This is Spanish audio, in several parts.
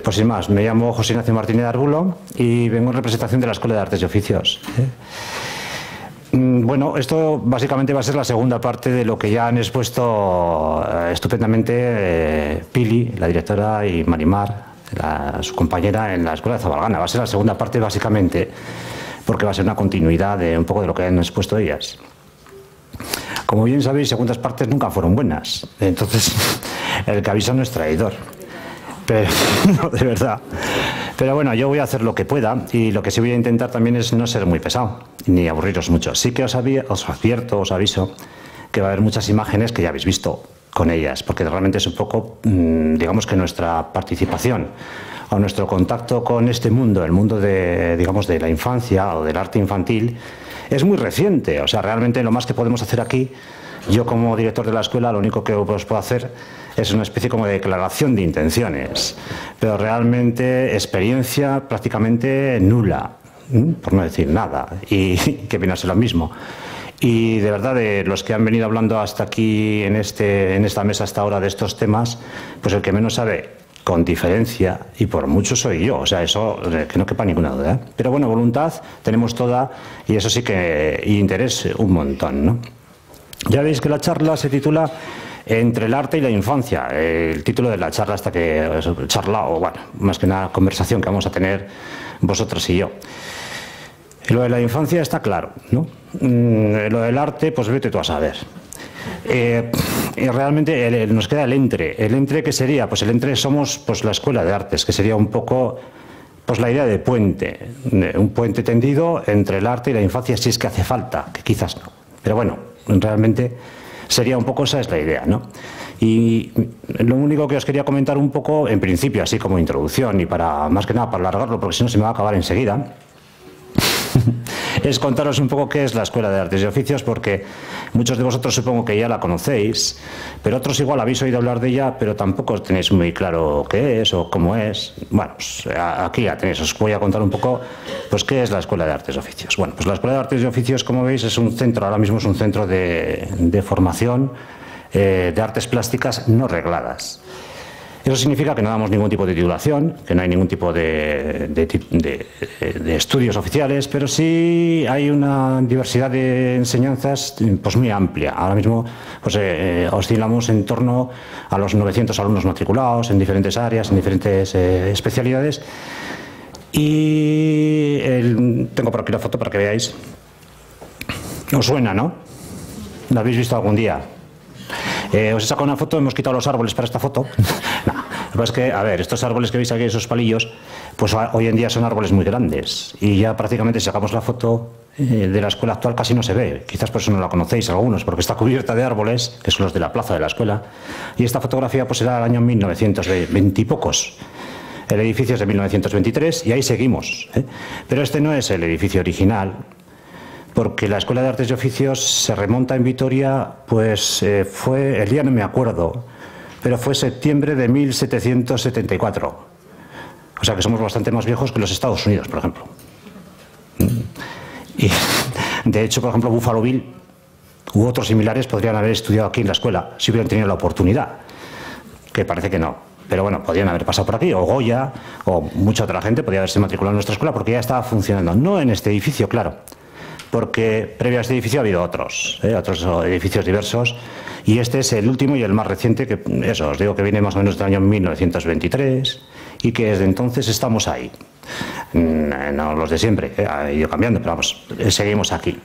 Pues sin más, me llamo José Ignacio Martínez Arbulo y vengo en representación de la Escuela de Artes y Oficios. Bueno, esto básicamente va a ser la segunda parte de lo que ya han expuesto estupendamente Pili, la directora, y Marimar, su compañera, en la Escuela de Zabalgana. Va a ser la segunda parte básicamente porque va a ser una continuidad de un poco de lo que han expuesto ellas. Como bien sabéis, segundas partes nunca fueron buenas, entonces el que avisa no es traidor. Pero, no, de verdad. Pero bueno, yo voy a hacer lo que pueda y lo que sí voy a intentar también es no ser muy pesado ni aburriros mucho. Sí que os advierto, os aviso que va a haber muchas imágenes que ya habéis visto con ellas, porque realmente es un poco, digamos que nuestra participación o nuestro contacto con este mundo, el mundo de, digamos, de la infancia o del arte infantil, es muy reciente. O sea, realmente lo más que podemos hacer aquí, yo como director de la escuela, lo único que os puedo hacer es una especie como de declaración de intenciones, pero realmente experiencia prácticamente nula, por no decir nada, y que viene a ser lo mismo. Y de verdad, de los que han venido hablando hasta aquí en esta mesa hasta ahora de estos temas, pues el que menos sabe con diferencia, y por mucho soy yo, o sea, eso que no quepa ninguna duda, ¿eh? Pero bueno, voluntad tenemos toda y eso sí que y interés un montón, ¿no? Ya veis que la charla se titula Entre el arte y la infancia, el título de la charla hasta que charla, o bueno, más que una conversación que vamos a tener vosotros y yo. Y lo de la infancia está claro, ¿no? Lo del arte, pues vete tú a saber. Y realmente nos queda el entre que sería, pues el entre somos pues la Escuela de Artes, que sería un poco pues la idea de puente, un puente tendido entre el arte y la infancia, si es que hace falta, que quizás no, pero bueno, realmente sería un poco esa es la idea, ¿no? Y lo único que os quería comentar un poco, en principio, así como introducción y para más que nada para alargarlo, porque si no se me va a acabar enseguida, es contaros un poco qué es la Escuela de Artes y Oficios, porque muchos de vosotros supongo que ya la conocéis, pero otros igual habéis oído hablar de ella, pero tampoco tenéis muy claro qué es o cómo es. Bueno, pues aquí ya tenéis, os voy a contar un poco pues qué es la Escuela de Artes y Oficios. Bueno, pues la Escuela de Artes y Oficios, como veis, es un centro, ahora mismo es un centro de formación de artes plásticas no regladas. Eso significa que no damos ningún tipo de titulación, que no hay ningún tipo de estudios oficiales, pero sí hay una diversidad de enseñanzas pues muy amplia. Ahora mismo pues, oscilamos en torno a los 900 alumnos matriculados en diferentes áreas, en diferentes especialidades. Y tengo por aquí la foto para que veáis. ¿Os suena, no? ¿La habéis visto algún día? Os he sacado una foto, hemos quitado los árboles para esta foto. No, lo que pasa es que, a ver, estos árboles que veis aquí, esos palillos, pues hoy en día son árboles muy grandes y ya prácticamente si sacamos la foto de la escuela actual casi no se ve. Quizás por eso no la conocéis algunos, porque está cubierta de árboles, que son los de la plaza de la escuela, y esta fotografía pues era del año 1920 y pocos. El edificio es de 1923 y ahí seguimos, ¿eh? Pero este no es el edificio original, porque la Escuela de Artes y Oficios se remonta en Vitoria, pues fue, el día no me acuerdo, pero fue septiembre de 1774. O sea que somos bastante más viejos que los Estados Unidos, por ejemplo. Y de hecho, por ejemplo, Buffalo Bill u otros similares podrían haber estudiado aquí en la escuela, si hubieran tenido la oportunidad, que parece que no. Pero bueno, podrían haber pasado por aquí, o Goya, o mucha otra gente podría haberse matriculado en nuestra escuela porque ya estaba funcionando. No en este edificio, claro, porque previo a este edificio ha habido otros edificios diversos, y este es el último y el más reciente, que eso, os digo que viene más o menos del año 1923, y que desde entonces estamos ahí. No los de siempre, ha ido cambiando, pero vamos, seguimos aquí.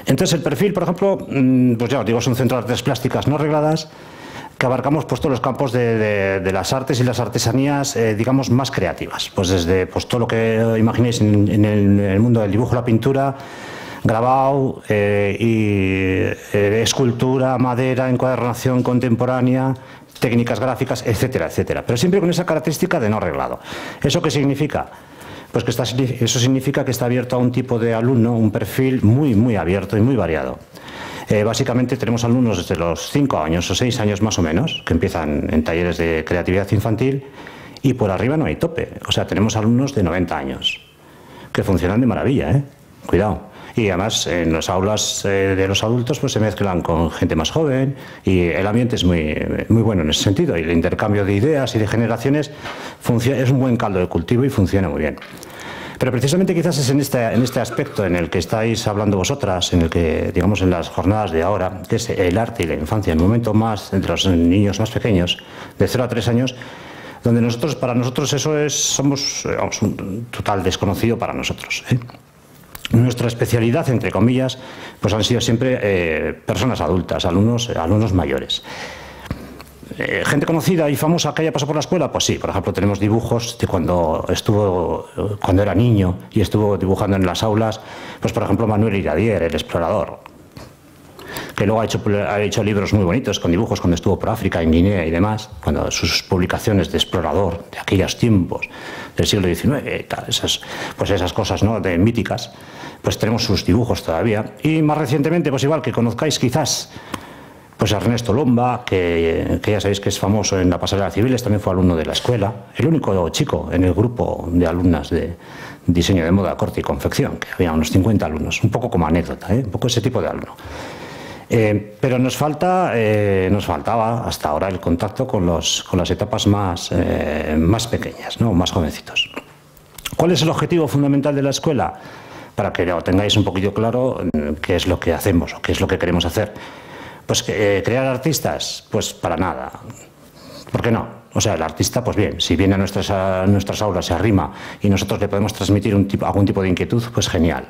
Entonces el perfil, por ejemplo, pues ya os digo, es un centro de artes plásticas no regladas, que abarcamos pues, todos los campos de las artes y las artesanías, digamos, más creativas. Pues desde pues, todo lo que imaginéis en el mundo del dibujo, la pintura, grabado, escultura, madera, encuadernación contemporánea, técnicas gráficas, etcétera, etcétera. Pero siempre con esa característica de no reglado. ¿Eso qué significa? Pues que eso significa que está abierto a un tipo de alumno, un perfil muy, muy abierto y muy variado. Básicamente tenemos alumnos desde los 5 años o 6 años más o menos, que empiezan en talleres de creatividad infantil, y por arriba no hay tope. O sea, tenemos alumnos de 90 años, que funcionan de maravilla, ¿eh? Cuidado. y además en las aulas de los adultos pues se mezclan con gente más joven y el ambiente es muy bueno en ese sentido, y el intercambio de ideas y de generaciones es un buen caldo de cultivo y funciona muy bien. Pero precisamente quizás es en este aspecto en el que estáis hablando vosotras, en el que, digamos, en las jornadas de ahora, que es el arte y la infancia, el momento más entre los niños más pequeños, de 0 a 3 años, donde para nosotros eso somos un total desconocido para nosotros, ¿eh? Nuestra especialidad, entre comillas, pues han sido siempre personas adultas, alumnos mayores. Gente conocida y famosa que haya pasado por la escuela, pues sí, por ejemplo tenemos dibujos de cuando era niño y estuvo dibujando en las aulas, pues por ejemplo Manuel Iradier, el explorador, que luego ha hecho libros muy bonitos con dibujos cuando estuvo por África, en Guinea y demás, cuando sus publicaciones de explorador de aquellos tiempos del siglo XIX, esas cosas, ¿no?, de míticas, pues tenemos sus dibujos todavía. Y más recientemente, pues igual que conozcáis quizás pues Ernesto Lomba, que ya sabéis que es famoso en la pasarela Civiles, también fue alumno de la escuela, el único chico en el grupo de alumnas de diseño de moda, corte y confección, que había unos 50 alumnos, un poco como anécdota, un poco ese tipo de alumno. Pero nos faltaba hasta ahora el contacto con las etapas más pequeñas, ¿no?, más jovencitos. ¿Cuál es el objetivo fundamental de la escuela? Para que lo tengáis un poquito claro qué es lo que hacemos o qué es lo que queremos hacer. Pues crear artistas, pues para nada. ¿Por qué no? O sea, el artista, pues bien, si viene a nuestras aulas, se arrima y nosotros le podemos transmitir algún tipo de inquietud, pues genial.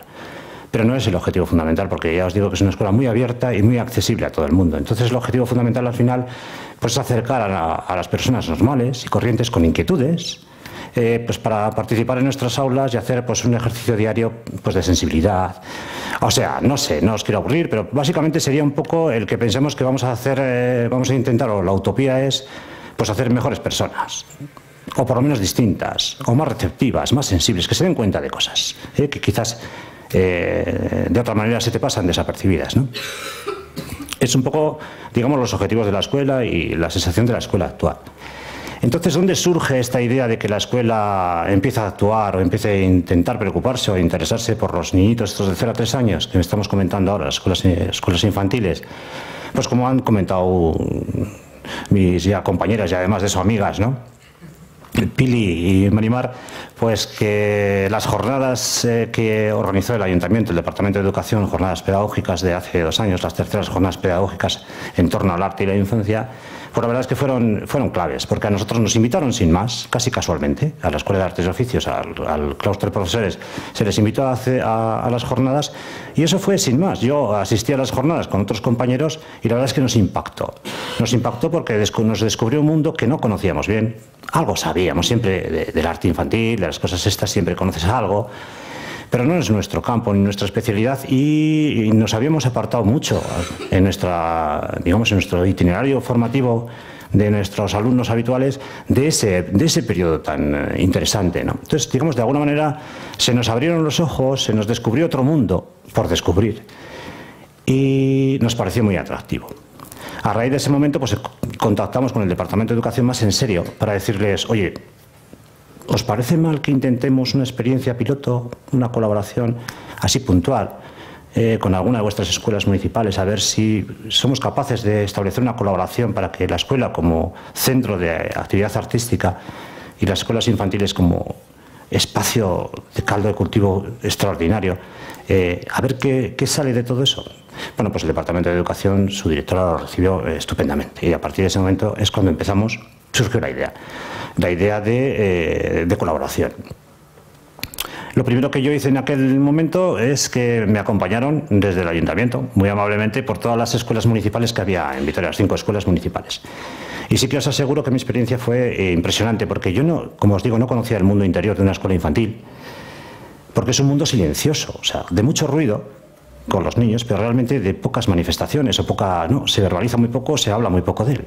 Pero no es el objetivo fundamental, porque ya os digo que es una escuela muy abierta y muy accesible a todo el mundo. Entonces el objetivo fundamental al final pues es acercar a las personas normales y corrientes con inquietudes, pues para participar en nuestras aulas y hacer pues un ejercicio diario pues de sensibilidad. O sea, no sé, no os quiero aburrir, pero básicamente sería un poco el que pensemos que vamos a intentar, o la utopía es pues hacer mejores personas, o por lo menos distintas, o más receptivas, más sensibles, que se den cuenta de cosas, que quizás de otra manera se te pasan desapercibidas, ¿no? Es un poco, digamos, los objetivos de la escuela y la sensación de la escuela actual. Entonces, ¿dónde surge esta idea de que la escuela empieza a actuar o empiece a intentar preocuparse o interesarse por los niñitos estos de 0 a 3 años, que estamos comentando ahora, las escuelas infantiles? Pues como han comentado mis ya compañeras y además de eso amigas, ¿no?, Pili y Marimar, pues que las jornadas que organizó el Ayuntamiento, el Departamento de Educación, jornadas pedagógicas de hace 2 años, las terceras jornadas pedagógicas en torno al arte y la infancia, pues la verdad es que fueron claves, porque a nosotros nos invitaron sin más, casi casualmente, a la Escuela de Artes y Oficios, al claustro de profesores, se les invitó a las jornadas y eso fue sin más. Yo asistí a las jornadas con otros compañeros y la verdad es que nos impactó. Nos impactó porque nos descubrió un mundo que no conocíamos bien. Algo sabíamos siempre del arte infantil, de las cosas estas, siempre conoces algo, pero no es nuestro campo ni nuestra especialidad y nos habíamos apartado mucho en nuestro itinerario formativo de nuestros alumnos habituales de ese periodo tan interesante, ¿no? Entonces, digamos, de alguna manera se nos abrieron los ojos, se nos descubrió otro mundo por descubrir y nos pareció muy atractivo. A raíz de ese momento, pues contactamos con el Departamento de Educación más en serio para decirles, oye, ¿os parece mal que intentemos una experiencia piloto, una colaboración así puntual con alguna de vuestras escuelas municipales, a ver si somos capaces de establecer una colaboración para que la escuela como centro de actividad artística y las escuelas infantiles como espacio de caldo de cultivo extraordinario, a ver qué sale de todo eso? Bueno, pues el Departamento de Educación, su directora lo recibió estupendamente y a partir de ese momento es cuando surgió la idea de colaboración. Lo primero que yo hice en aquel momento es que me acompañaron desde el Ayuntamiento, muy amablemente, por todas las escuelas municipales que había en Vitoria, las 5 escuelas municipales. Y sí que os aseguro que mi experiencia fue impresionante, porque yo, como os digo, no conocía el mundo interior de una escuela infantil, porque es un mundo silencioso, o sea, de mucho ruido con los niños, pero realmente de pocas manifestaciones, se verbaliza muy poco, se habla muy poco de él.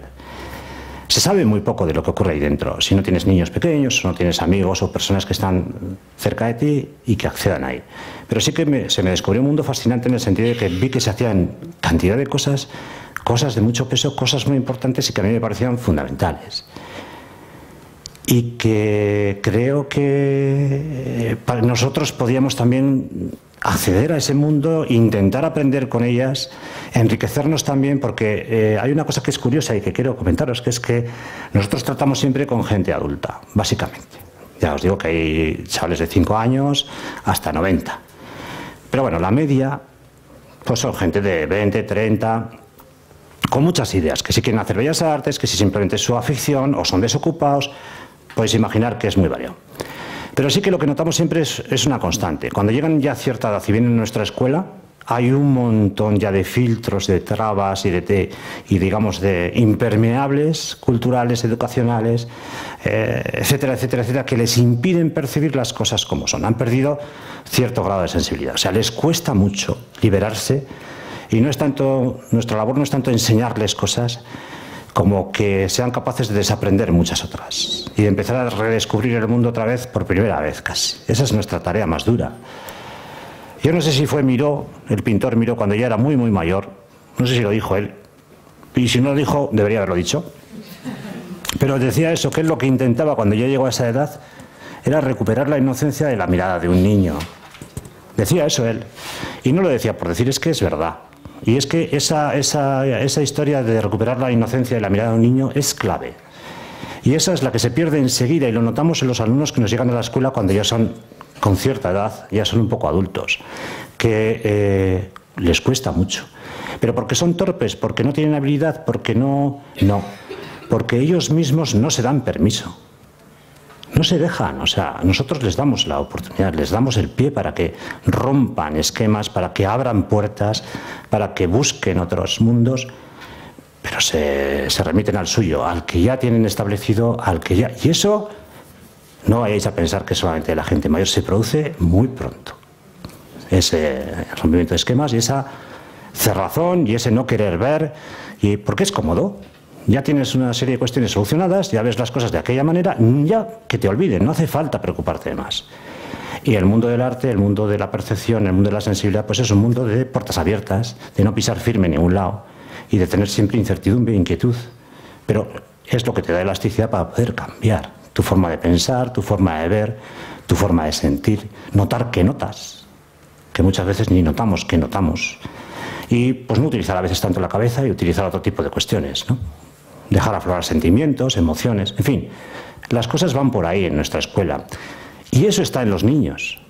Se sabe muy poco de lo que ocurre ahí dentro, si no tienes niños pequeños, o no tienes amigos o personas que están cerca de ti y que accedan ahí. Pero sí que se me descubrió un mundo fascinante en el sentido de que vi que se hacían cantidad de cosas de mucho peso, cosas muy importantes y que a mí me parecían fundamentales. Y que creo que para nosotros podíamos también acceder a ese mundo, intentar aprender con ellas, enriquecernos también, porque hay una cosa que es curiosa y que quiero comentaros, que es que nosotros tratamos siempre con gente adulta, básicamente. Ya os digo que hay chavales de 5 años hasta 90. Pero bueno, la media pues son gente de 20, 30, con muchas ideas, que si quieren hacer bellas artes, que si simplemente es su afición o son desocupados, podéis imaginar que es muy variado. Pero sí que lo que notamos siempre es una constante. Cuando llegan ya a cierta edad y vienen a nuestra escuela, hay un montón ya de filtros, de trabas y digamos de impermeables culturales, educacionales, etcétera, etcétera, etcétera, que les impiden percibir las cosas como son. Han perdido cierto grado de sensibilidad. O sea, les cuesta mucho liberarse y no es tanto, nuestra labor no es tanto enseñarles cosas como que sean capaces de desaprender muchas otras y de empezar a redescubrir el mundo otra vez por primera vez casi. Esa es nuestra tarea más dura. Yo no sé si fue Miró, el pintor Miró, cuando ya era muy, muy mayor, no sé si lo dijo él, y si no lo dijo, debería haberlo dicho, pero decía eso, que él lo que intentaba cuando ya llegó a esa edad era recuperar la inocencia de la mirada de un niño. Decía eso él, y no lo decía por decir, es que es verdad. Y es que esa historia de recuperar la inocencia de la mirada de un niño es clave. Y esa es la que se pierde enseguida, y lo notamos en los alumnos que nos llegan a la escuela cuando ya son con cierta edad, ya son un poco adultos, que les cuesta mucho. Pero porque son torpes, porque no tienen habilidad, porque no, porque ellos mismos no se dan permiso. No se dejan, o sea, nosotros les damos la oportunidad, les damos el pie para que rompan esquemas, para que abran puertas, para que busquen otros mundos, pero se remiten al suyo, al que ya tienen establecido, al que ya... Y eso, no vayáis a pensar que solamente la gente mayor, se produce muy pronto. Ese rompimiento de esquemas y esa cerrazón y ese no querer ver, y porque es cómodo. Ya tienes una serie de cuestiones solucionadas, ya ves las cosas de aquella manera, ya que te olviden, no hace falta preocuparte de más. Y el mundo del arte, el mundo de la percepción, el mundo de la sensibilidad, pues es un mundo de puertas abiertas, de no pisar firme en ningún lado y de tener siempre incertidumbre e inquietud. Pero es lo que te da elasticidad para poder cambiar tu forma de pensar, tu forma de ver, tu forma de sentir, notar que notas, que muchas veces ni notamos que notamos. Y pues no utilizar a veces tanto la cabeza y utilizar otro tipo de cuestiones, ¿no? Dejar aflorar sentimientos, emociones, en fin, las cosas van por ahí en nuestra escuela. Y eso está en los niños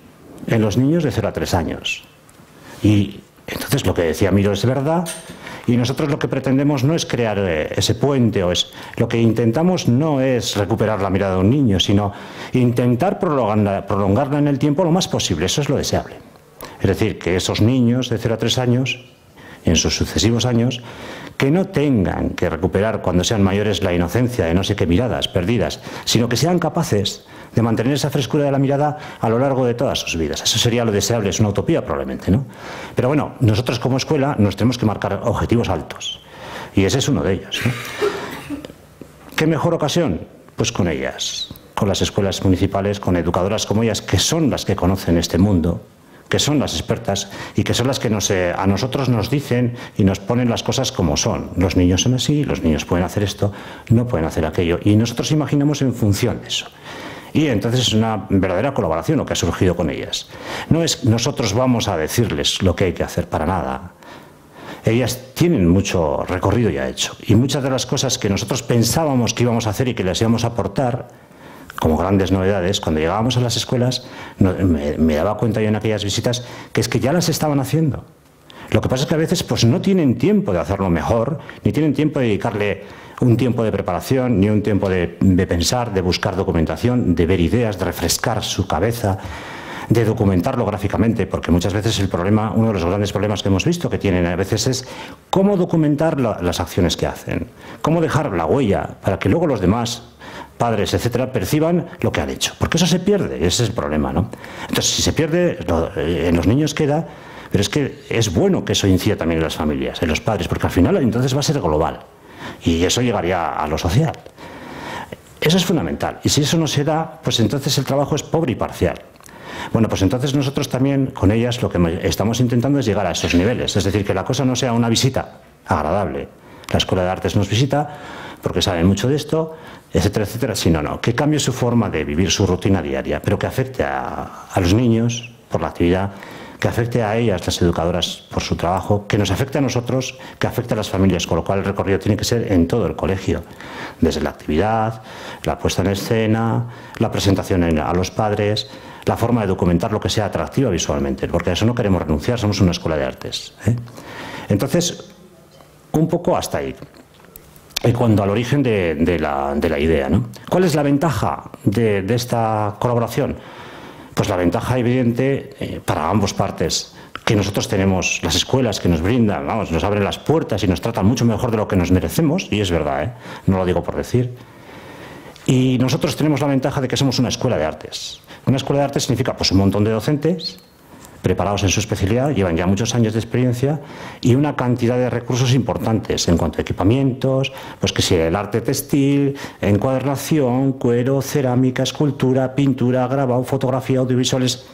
de 0 a 3 años. Y entonces lo que decía Miró es verdad, y nosotros lo que pretendemos no es crear ese puente, lo que intentamos no es recuperar la mirada de un niño, sino intentar prolongarla en el tiempo lo más posible, eso es lo deseable. Es decir, que esos niños de 0 a 3 años, en sus sucesivos años, que no tengan que recuperar cuando sean mayores la inocencia de no sé qué miradas perdidas, sino que sean capaces de mantener esa frescura de la mirada a lo largo de todas sus vidas. Eso sería lo deseable, es una utopía probablemente, ¿no? Pero bueno, nosotros como escuela nos tenemos que marcar objetivos altos, y ese es uno de ellos, ¿no? ¿Qué mejor ocasión? Pues con ellas, con las escuelas municipales, con educadoras como ellas, que son las que conocen este mundo, que son las expertas y que son las que a nosotros nos dicen y nos ponen las cosas como son. Los niños son así, los niños pueden hacer esto, no pueden hacer aquello, y nosotros imaginamos en función de eso. Y entonces es una verdadera colaboración lo que ha surgido con ellas. No es nosotros vamos a decirles lo que hay que hacer, para nada. Ellas tienen mucho recorrido ya hecho, y muchas de las cosas que nosotros pensábamos que íbamos a hacer y que les íbamos a aportar como grandes novedades, cuando llegábamos a las escuelas, me daba cuenta yo en aquellas visitas que es que ya las estaban haciendo. Lo que pasa es que a veces pues no tienen tiempo de hacerlo mejor, ni tienen tiempo de dedicarle un tiempo de preparación, ni un tiempo de pensar, de buscar documentación, de ver ideas, de refrescar su cabeza, de documentarlo gráficamente, porque muchas veces el problema, uno de los grandes problemas que hemos visto que tienen a veces es cómo documentar las acciones que hacen, cómo dejar la huella para que luego los demás, padres, etcétera, perciban lo que han hecho, porque eso se pierde, ese es el problema, ¿no? Entonces, si se pierde, en los niños queda, pero es que es bueno que eso incida también en las familias, en los padres, porque al final entonces va a ser global, y eso llegaría a lo social. Eso es fundamental, y si eso no se da, pues entonces el trabajo es pobre y parcial. Bueno, pues entonces nosotros también, con ellas, lo que estamos intentando es llegar a esos niveles, es decir, que la cosa no sea una visita agradable. La Escuela de Artes nos visita porque saben mucho de esto, etcétera, etcétera, sino no, que cambie su forma de vivir su rutina diaria, pero que afecte a los niños por la actividad, que afecte a ellas, las educadoras, por su trabajo, que nos afecte a nosotros, que afecte a las familias, con lo cual el recorrido tiene que ser en todo el colegio, desde la actividad, la puesta en escena, la presentación a los padres, la forma de documentar lo que sea atractiva visualmente, porque a eso no queremos renunciar, somos una escuela de artes, ¿eh? Entonces, un poco hasta ahí. Y cuando al origen de la idea, ¿no? ¿Cuál es la ventaja de esta colaboración? Pues la ventaja evidente para ambas partes, que nosotros tenemos las escuelas que nos brindan, vamos, nos abren las puertas y nos tratan mucho mejor de lo que nos merecemos, y es verdad, ¿eh? No lo digo por decir. Y nosotros tenemos la ventaja de que somos una escuela de artes. Una escuela de artes significa pues un montón de docentes preparados en su especialidad, llevan ya muchos años de experiencia y una cantidad de recursos importantes en cuanto a equipamientos, pues que si el arte textil, encuadernación, cuero, cerámica, escultura, pintura, grabado, fotografía, audiovisuales.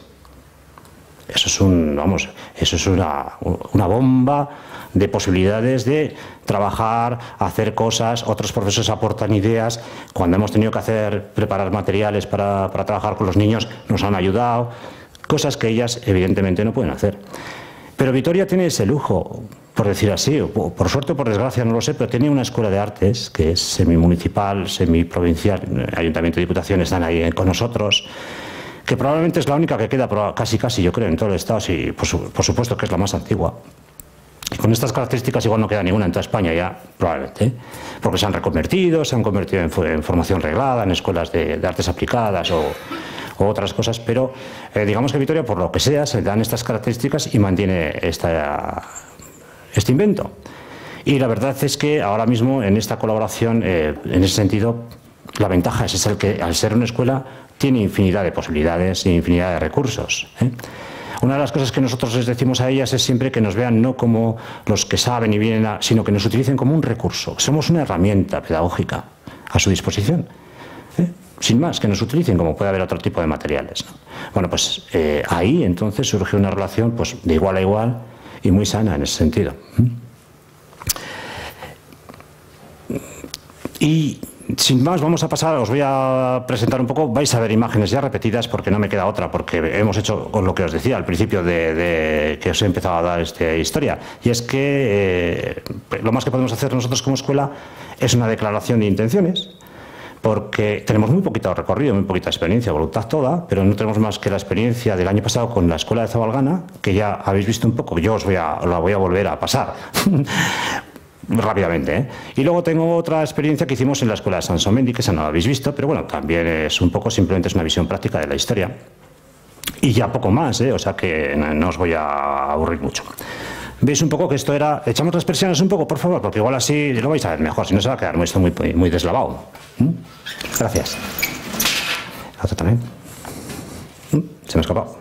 Eso es una bomba de posibilidades de trabajar, hacer cosas. Otros profesores aportan ideas. Cuando hemos tenido que preparar materiales para trabajar con los niños, nos han ayudado. Cosas que ellas evidentemente no pueden hacer. Pero Vitoria tiene ese lujo, por decir así, por suerte o por desgracia, no lo sé, pero tiene una escuela de artes que es semimunicipal, semiprovincial, Ayuntamiento y Diputación están ahí con nosotros, que probablemente es la única que queda, casi yo creo, en todo el Estado, sí, por supuesto que es la más antigua. Y con estas características igual no queda ninguna en toda España ya, probablemente, porque se han convertido en formación reglada, en escuelas de artes aplicadas o otras cosas, pero digamos que Vitoria, por lo que sea, se dan estas características y mantiene este invento. Y la verdad es que ahora mismo en esta colaboración, en ese sentido, la ventaja es el que al ser una escuela tiene infinidad de posibilidades e infinidad de recursos, ¿eh? Una de las cosas que nosotros les decimos a ellas es siempre que nos vean no como los que saben y vienen, sino que nos utilicen como un recurso. Somos una herramienta pedagógica a su disposición, ¿eh? Sin más, que nos utilicen como puede haber otro tipo de materiales, ¿no? Bueno, pues ahí entonces surge una relación pues de igual a igual y muy sana en ese sentido. Y sin más, vamos a pasar, os voy a presentar un poco, vais a ver imágenes ya repetidas porque no me queda otra, porque hemos hecho con lo que os decía al principio de que os he empezado a dar esta historia, y es que lo más que podemos hacer nosotros como escuela es una declaración de intenciones, porque tenemos muy poquito recorrido, muy poquita experiencia, voluntad toda, pero no tenemos más que la experiencia del año pasado con la Escuela de Zabalgana, que ya habéis visto un poco, yo la voy a volver a pasar rápidamente, ¿eh? Y luego tengo otra experiencia que hicimos en la Escuela de Sansomendi, que esa no la habéis visto, pero bueno, también es un poco, simplemente es una visión práctica de la historia. Y ya poco más, ¿eh? O sea que no os voy a aburrir mucho. ¿Veis un poco que esto era... Echamos las persianas un poco, por favor, porque igual así lo vais a ver mejor, si no se va a quedar esto muy deslavado. Gracias. La otra también. Se me ha escapado.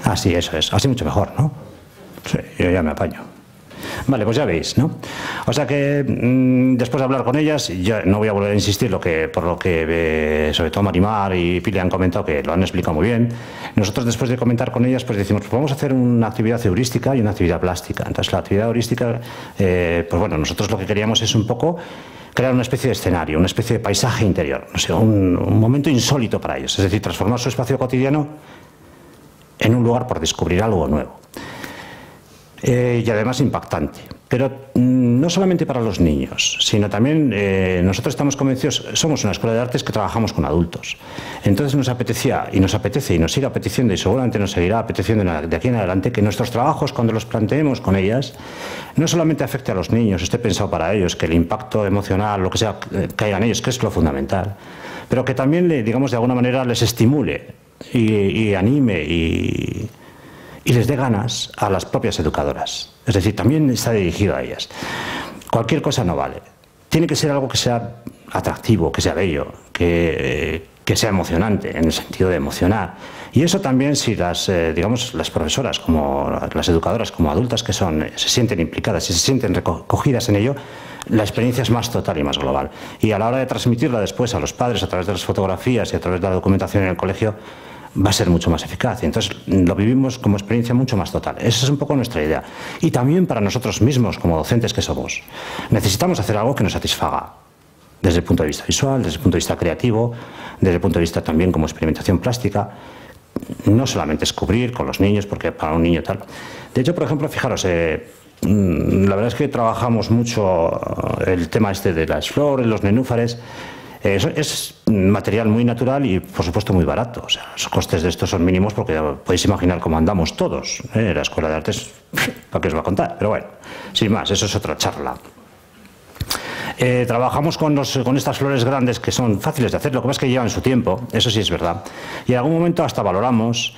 Así, eso es. Así mucho mejor, ¿no? Sí, yo ya me apaño. Vale, pues ya veis, ¿no? O sea que después de hablar con ellas, yo no voy a volver a insistir por lo que sobre todo Marimar y Pili han comentado, que lo han explicado muy bien. Nosotros después de comentar con ellas, pues decimos, pues vamos a hacer una actividad heurística y una actividad plástica. Entonces la actividad heurística, pues bueno, nosotros lo que queríamos es un poco crear una especie de escenario, una especie de paisaje interior, no sé, un momento insólito para ellos, es decir, transformar su espacio cotidiano en un lugar por descubrir algo nuevo. Y además impactante. Pero no solamente para los niños, sino también nosotros estamos convencidos, somos una escuela de artes que trabajamos con adultos. Entonces nos apetecía, y nos apetece, y nos sigue apeteciendo, y seguramente nos seguirá apeteciendo de aquí en adelante, que nuestros trabajos, cuando los planteemos con ellas, no solamente afecte a los niños, esté pensado para ellos, que el impacto emocional, lo que sea, caiga en ellos, que es lo fundamental, pero que también, digamos, de alguna manera les estimule y anime y les dé ganas a las propias educadoras. Es decir, también está dirigido a ellas. Cualquier cosa no vale. Tiene que ser algo que sea atractivo, que sea bello, que sea emocionante, en el sentido de emocionar. Y eso también, si digamos, las profesoras, como las educadoras, como adultas que son, se sienten implicadas y se sienten recogidas en ello, la experiencia es más total y más global. Y a la hora de transmitirla después a los padres a través de las fotografías y a través de la documentación en el colegio, va a ser mucho más eficaz. Y entonces lo vivimos como experiencia mucho más total. Esa es un poco nuestra idea. Y también para nosotros mismos, como docentes que somos, necesitamos hacer algo que nos satisfaga. Desde el punto de vista visual, desde el punto de vista creativo, desde el punto de vista también como experimentación plástica. No solamente descubrir con los niños, porque para un niño tal. De hecho, por ejemplo, fijaros, la verdad es que trabajamos mucho el tema este de las flores, los nenúfares. Es material muy natural y, por supuesto, muy barato. O sea, los costes de estos son mínimos porque podéis imaginar cómo andamos todos. La Escuela de Artes, ¿para qué os va a contar? Pero bueno, sin más, eso es otra charla. Trabajamos con estas flores grandes que son fáciles de hacer, lo que pasa es que llevan su tiempo, eso sí es verdad. Y en algún momento hasta valoramos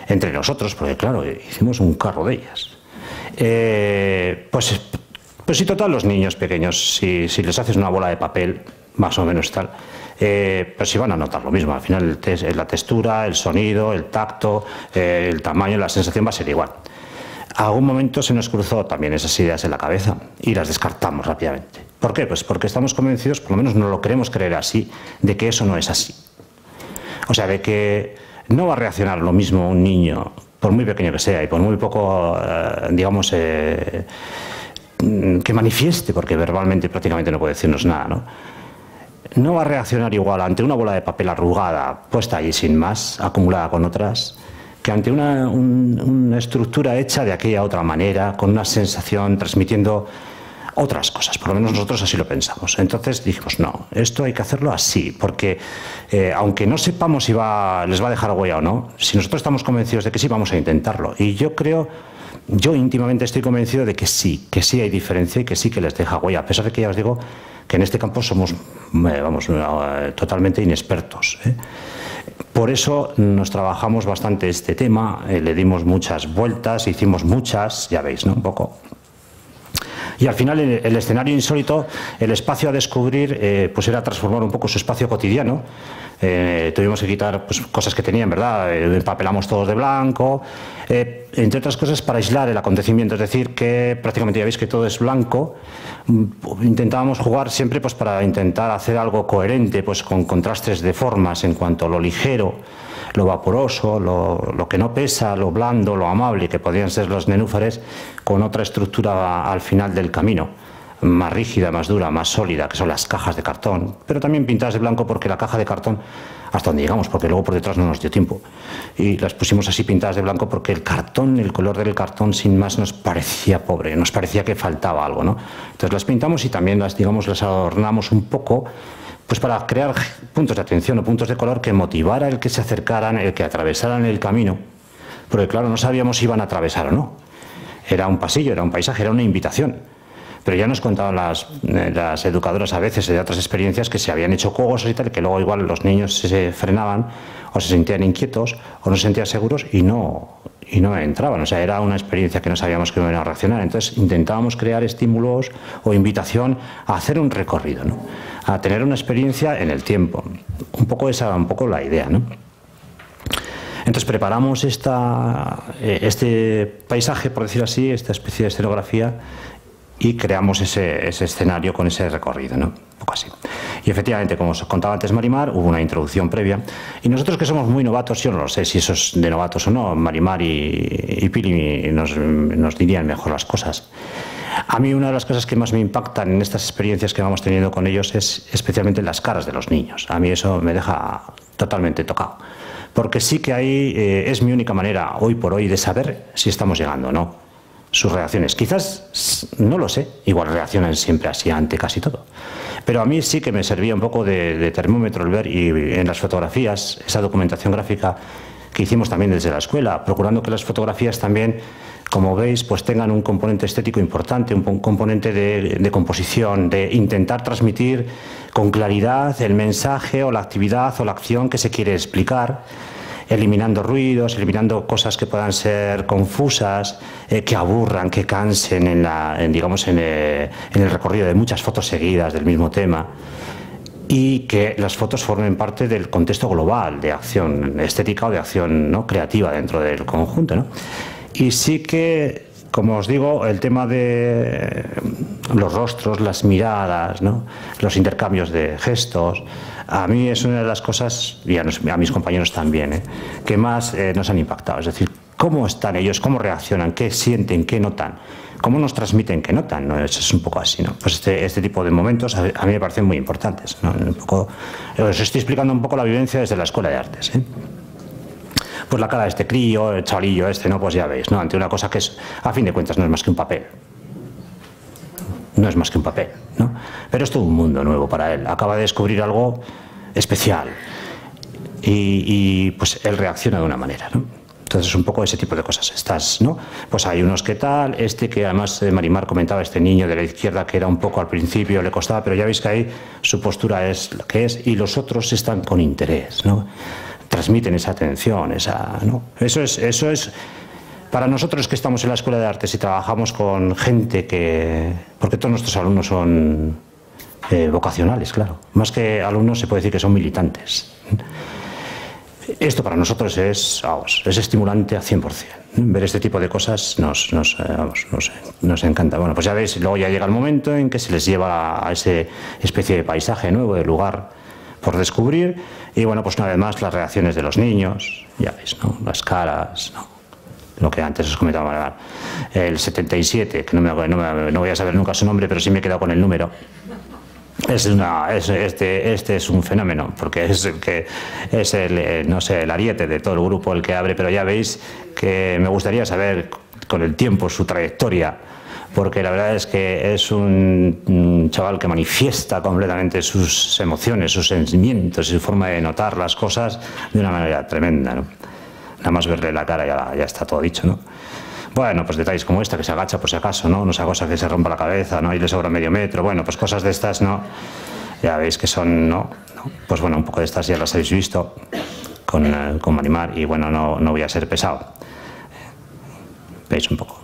entre nosotros, porque claro, hicimos un carro de ellas. Pues sí, total, los niños pequeños, si les haces una bola de papel, más o menos tal, pues sí van a notar lo mismo. Al final la textura, el sonido, el tacto, el tamaño, la sensación va a ser igual. A algún momento se nos cruzó también esas ideas en la cabeza y las descartamos rápidamente. ¿Por qué? Pues porque estamos convencidos, por lo menos no lo queremos creer así, de que eso no es así. O sea, de que no va a reaccionar lo mismo un niño, por muy pequeño que sea y por muy poco, digamos, que manifieste, porque verbalmente prácticamente no puede decirnos nada, ¿no? No va a reaccionar igual ante una bola de papel arrugada, puesta allí sin más, acumulada con otras, que ante una estructura hecha de aquella otra manera, con una sensación, transmitiendo otras cosas. Por lo menos nosotros así lo pensamos. Entonces dijimos, no, esto hay que hacerlo así, porque aunque no sepamos si les va a dejar huella o no, si nosotros estamos convencidos de que sí, vamos a intentarlo. Y yo íntimamente estoy convencido de que sí hay diferencia y que sí que les deja huella, a pesar de que ya os digo que en este campo somos, totalmente inexpertos. Por eso nos trabajamos bastante este tema, le dimos muchas vueltas, hicimos muchas, ya veis, ¿no? Un poco. Y al final el escenario insólito, el espacio a descubrir, pues era transformar un poco su espacio cotidiano. Tuvimos que quitar pues, cosas que tenían, ¿verdad? Empapelamos todos de blanco, entre otras cosas para aislar el acontecimiento, es decir, que prácticamente ya veis que todo es blanco. Intentábamos jugar siempre pues, para intentar hacer algo coherente, pues con contrastes de formas en cuanto a lo ligero, lo vaporoso, lo que no pesa, lo blando, lo amable, que podrían ser los nenúfares, con otra estructura al final del camino, más rígida, más dura, más sólida, que son las cajas de cartón, pero también pintadas de blanco porque la caja de cartón, hasta donde llegamos, porque luego por detrás no nos dio tiempo, y las pusimos así pintadas de blanco porque el cartón, el color del cartón sin más nos parecía pobre, nos parecía que faltaba algo, ¿no? Entonces las pintamos y también las adornamos un poco, pues para crear puntos de atención o puntos de color que motivara el que se acercaran, el que atravesaran el camino, porque claro, no sabíamos si iban a atravesar o no. Era un pasillo, era un paisaje, era una invitación. Pero ya nos contaban las educadoras a veces de otras experiencias que se habían hecho juegos y tal, que luego igual los niños se frenaban o se sentían inquietos o no se sentían seguros y no entraban. O sea, era una experiencia que no sabíamos cómo iban a reaccionar. Entonces intentábamos crear estímulos o invitación a hacer un recorrido, ¿no? A tener una experiencia en el tiempo. Un poco la idea, ¿no? Entonces preparamos este paisaje, por decir así, esta especie de escenografía, y creamos ese escenario con ese recorrido, ¿no? Un poco así. Y efectivamente, como os contaba antes Marimar, hubo una introducción previa. Y nosotros que somos muy novatos, yo no lo sé si eso es de novatos o no, Marimar y Pili nos dirían mejor las cosas. A mí una de las cosas que más me impactan en estas experiencias que vamos teniendo con ellos es especialmente las caras de los niños. A mí eso me deja totalmente tocado. Porque sí que ahí es mi única manera, hoy por hoy, de saber si estamos llegando o no. Sus reacciones. Quizás, no lo sé, igual reaccionan siempre así ante casi todo. Pero a mí sí que me servía un poco de termómetro el ver, y en las fotografías, esa documentación gráfica que hicimos también desde la escuela, procurando que las fotografías también, como veis, pues tengan un componente estético importante, un componente de composición, de intentar transmitir con claridad el mensaje o la actividad o la acción que se quiere explicar, eliminando ruidos, eliminando cosas que puedan ser confusas, que aburran, que cansen en el recorrido de muchas fotos seguidas del mismo tema, y que las fotos formen parte del contexto global de acción estética o de acción, ¿no?, creativa dentro del conjunto, ¿no? Y sí que como os digo, el tema de los rostros, las miradas, ¿no? Los intercambios de gestos, a mí es una de las cosas, y a mis compañeros también, que más nos han impactado. Es decir, cómo están ellos, cómo reaccionan, qué sienten, qué notan, cómo nos transmiten qué notan, ¿no? Eso es un poco así, ¿no? Pues este tipo de momentos a mí me parecen muy importantes, ¿no? Os estoy explicando un poco la vivencia desde la Escuela de Artes, Pues la cara de este crío, el chavalillo ¿no? Pues ya veis, ¿no? Ante una cosa que es, a fin de cuentas, no es más que un papel. No es más que un papel, ¿no? Pero es todo un mundo nuevo para él. Acaba de descubrir algo especial. Y pues él reacciona de una manera, ¿no? Entonces, un poco ese tipo de cosas. ¿No? Pues hay unos que tal, que además Marimar comentaba, este niño de la izquierda, que era un poco al principio, le costaba, pero ya veis que ahí su postura es la que es, y los otros están con interés, ¿no? Transmiten esa atención, ¿no? Eso es para nosotros que estamos en la Escuela de Artes y trabajamos con gente porque todos nuestros alumnos son vocacionales, claro. Más que alumnos se puede decir que son militantes. Esto para nosotros es estimulante al 100%. Ver este tipo de cosas nos encanta. Bueno, pues ya veis, luego ya llega el momento en que se les lleva a esa especie de paisaje nuevo, de lugar por descubrir, y bueno, pues una vez más las reacciones de los niños, ya veis, ¿no? Las caras, ¿no? Lo que antes os comentaba, el 77, que no voy a saber nunca su nombre, pero sí me he quedado con el número. Este es un fenómeno, porque es el ariete de todo el grupo el que abre, pero ya veis que me gustaría saber con el tiempo su trayectoria, porque la verdad es que es un chaval que manifiesta completamente sus emociones, sus sentimientos y su forma de notar las cosas de una manera tremenda, ¿no? Nada más verle la cara ya está todo dicho, ¿no? Bueno, pues detalles como esta, que se agacha por si acaso, ¿no? No sea cosa que se rompa la cabeza, ¿no? Y le sobra medio metro, bueno, pues cosas de estas, ¿no? Ya veis que son, ¿no? Pues bueno, un poco de estas ya las habéis visto con Marimar, y bueno, no voy a ser pesado. ¿Veis un poco?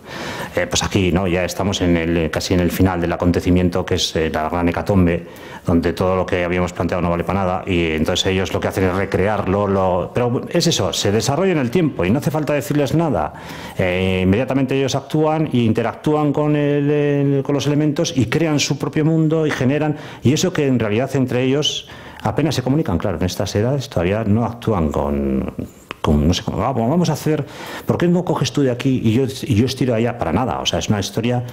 Pues aquí, ¿no? Ya estamos casi en el final del acontecimiento, que es la gran hecatombe, donde todo lo que habíamos planteado no vale para nada, y entonces ellos lo que hacen es recrearlo, pero es eso, se desarrolla en el tiempo y no hace falta decirles nada. Inmediatamente ellos actúan e interactúan con los elementos y crean su propio mundo y generan, y eso que en realidad entre ellos apenas se comunican, claro, en estas edades todavía no actúan no sé cómo, vamos a hacer, ¿por qué no coges tú de aquí y yo estiro allá? Para nada, o sea, es una historia